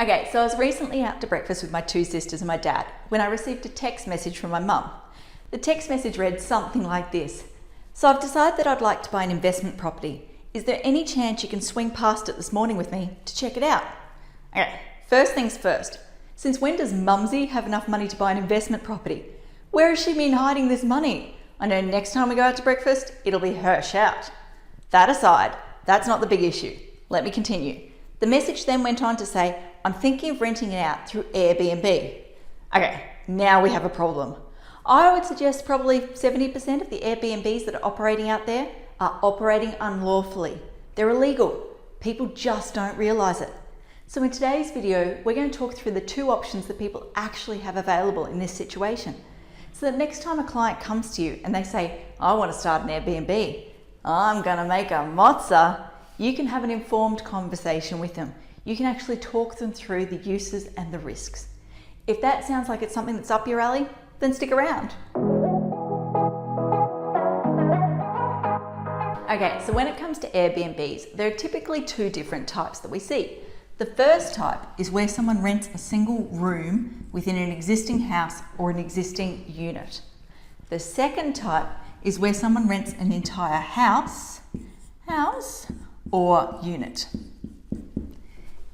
Okay, so I was recently out to breakfast with my two sisters and my dad when I received a text message from my mum. The text message read something like this. So I've decided that I'd like to buy an investment property. Is there any chance you can swing past it this morning with me to check it out? Okay, first things first. Since when does Mumsy have enough money to buy an investment property? Where has she been hiding this money? I know next time we go out to breakfast, it'll be her shout. That aside, that's not the big issue. Let me continue. The message then went on to say, I'm thinking of renting it out through Airbnb. Okay, now we have a problem. I would suggest probably 70% of the Airbnbs that are operating out there are operating unlawfully. They're illegal. People just don't realize it. So in today's video, we're going to talk through the two options that people actually have available in this situation. So that next time a client comes to you and they say, I want to start an Airbnb, I'm going to make a mozza, you can have an informed conversation with them. You can actually talk them through the uses and the risks. If that sounds like it's something that's up your alley, then stick around. Okay, so when it comes to Airbnbs, there are typically two different types that we see. The first type is where someone rents a single room within an existing house or an existing unit. The second type is where someone rents an entire house or unit.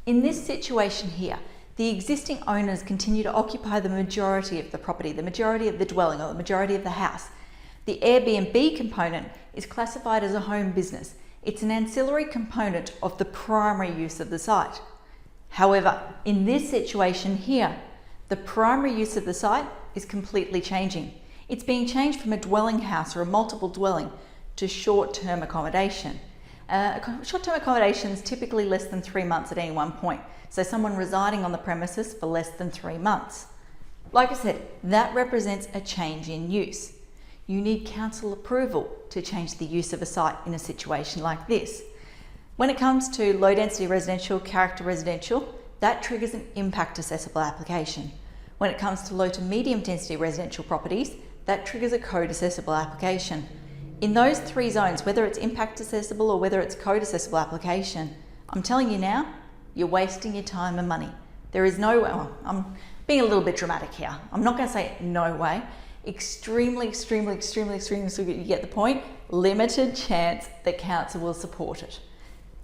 In this situation here, the existing owners continue to occupy the majority of the property, the majority of the dwelling or the majority of the house. The Airbnb component is classified as a home business. It's an ancillary component of the primary use of the site. However, in this situation here, the primary use of the site is completely changing. It's being changed from a dwelling house or a multiple dwelling to short-term accommodation. Short-term accommodation is typically less than 3 months at any one point. So someone residing on the premises for less than 3 months. Like I said, that represents a change in use. You need council approval to change the use of a site in a situation like this. When it comes to low density residential, character residential, that triggers an impact assessable application. When it comes to low to medium density residential properties, that triggers a code assessable application. In those three zones, whether it's impact assessable or whether it's code assessable application, I'm telling you now, you're wasting your time and money. There is no way, well, I'm being a little bit dramatic here. I'm not going to say no way. Extremely, you get the point, limited chance that council will support it.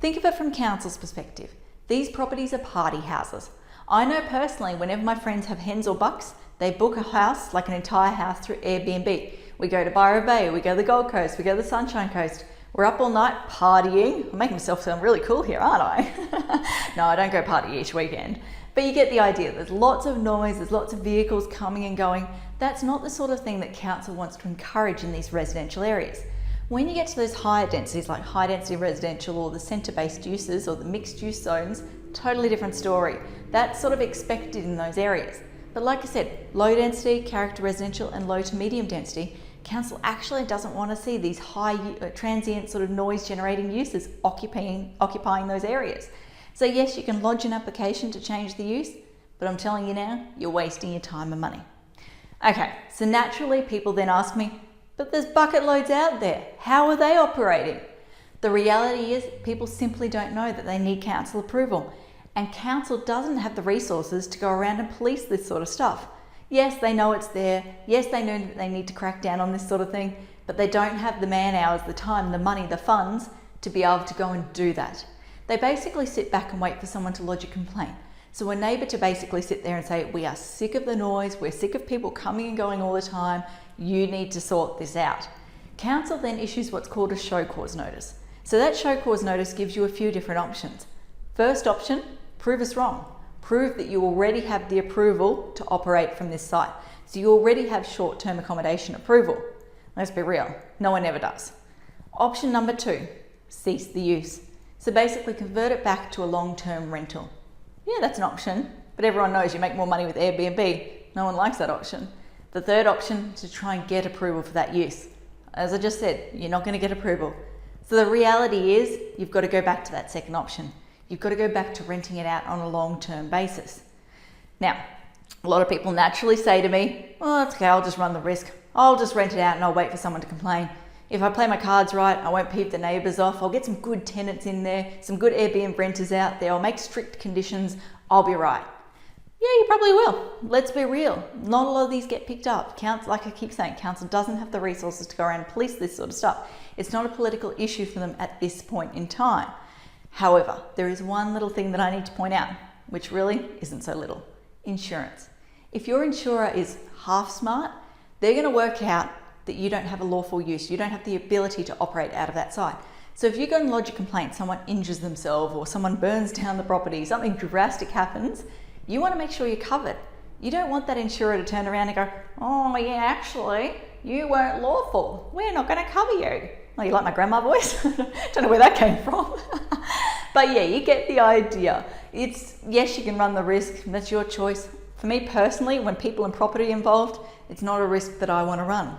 Think of it from council's perspective. These properties are party houses. I know personally, whenever my friends have hens or bucks, they book a house, like an entire house through Airbnb. We go to Byron Bay, we go to the Gold Coast, we go to the Sunshine Coast. We're up all night partying. I'm making myself sound really cool here, aren't I? No, I don't go party each weekend. But you get the idea. There's lots of noise, there's lots of vehicles coming and going. That's not the sort of thing that council wants to encourage in these residential areas. When you get to those higher densities, like high density residential or the centre-based uses or the mixed use zones, totally different story. That's sort of expected in those areas. But like I said, low density, character residential and low to medium density, council actually doesn't want to see these high transient sort of noise generating uses occupying those areas. So yes, you can lodge an application to change the use, but I'm telling you now, you're wasting your time and money. Okay, so naturally people then ask me, but there's bucket loads out there. How are they operating? The reality is people simply don't know that they need council approval, and council doesn't have the resources to go around and police this sort of stuff. Yes, they know it's there. Yes, they know that they need to crack down on this sort of thing, but they don't have the man hours, the time, the money, the funds to be able to go and do that. They basically sit back and wait for someone to lodge a complaint. So a neighbour to basically sit there and say, we are sick of the noise, we're sick of people coming and going all the time, you need to sort this out. Council then issues what's called a show cause notice. So that show cause notice gives you a few different options. First option, prove us wrong. Prove that you already have the approval to operate from this site. So you already have short-term accommodation approval. Let's be real, no one ever does. Option number 2, cease the use. So basically convert it back to a long-term rental. Yeah, that's an option, but everyone knows you make more money with Airbnb. No one likes that option. The third option is to try and get approval for that use. As I just said, you're not going to get approval. So the reality is you've got to go back to that second option. You've got to go back to renting it out on a long-term basis. Now, a lot of people naturally say to me, oh, that's okay, I'll just run the risk. I'll just rent it out and I'll wait for someone to complain. If I play my cards right, I won't peeve the neighbours off. I'll get some good tenants in there, some good Airbnb renters out there. I'll make strict conditions. I'll be right. Yeah, you probably will. Let's be real. Not a lot of these get picked up. Council, like I keep saying, council doesn't have the resources to go around and police this sort of stuff. It's not a political issue for them at this point in time. However, there is one little thing that I need to point out, which really isn't so little. Insurance. If your insurer is half smart, they're going to work out that you don't have a lawful use. You don't have the ability to operate out of that site. So if you go and lodge a complaint, someone injures themselves or someone burns down the property, something drastic happens, you want to make sure you're covered. You don't want that insurer to turn around and go, oh yeah, actually, you weren't lawful. We're not going to cover you. Oh, you like my grandma voice? Don't know where that came from. But yeah, you get the idea. Yes, you can run the risk. That's your choice. For me personally, when people and property involved, it's not a risk that I want to run.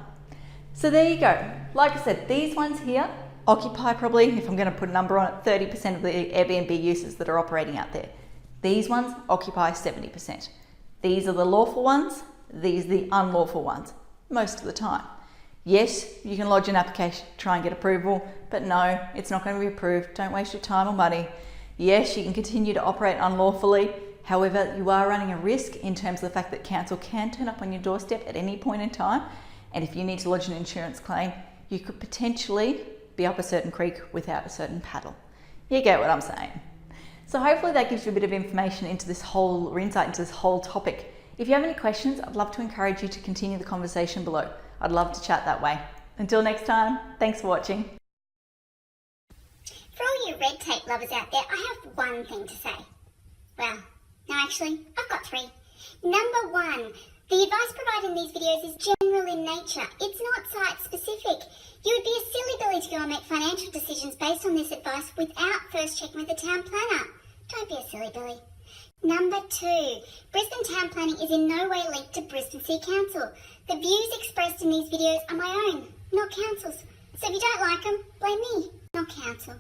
So there you go. Like I said, these ones here occupy probably, if I'm going to put a number on it, 30% of the Airbnb users that are operating out there. These ones occupy 70%. These are the lawful ones, these are the unlawful ones, most of the time. Yes, you can lodge an application, try and get approval, but no, it's not going to be approved. Don't waste your time or money. Yes, you can continue to operate unlawfully. However, you are running a risk in terms of the fact that council can turn up on your doorstep at any point in time. And if you need to lodge an insurance claim, you could potentially be up a certain creek without a certain paddle. You get what I'm saying. So hopefully that gives you a bit of information into this whole, or insight into this whole topic. If you have any questions, I'd love to encourage you to continue the conversation below. I'd love to chat that way. Until next time, thanks for watching. For all you red tape lovers out there, I have one thing to say. Well, no, actually, I've got three. Number one, the advice provided in these videos is general in nature. It's not site specific. You would be a silly Billy to go and make financial decisions based on this advice without first checking with the town planner. Don't be a silly Billy. Number two, Brisbane town planning is in no way linked to Brisbane City Council. The views expressed in these videos are my own, not council's. So if you don't like them, blame me, not council.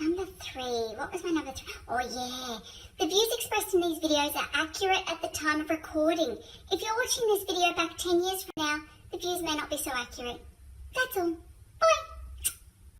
Number three, what was my number three? Oh yeah, the views expressed in these videos are accurate at the time of recording. If you're watching this video back 10 years from now, the views may not be so accurate. That's all. Bye.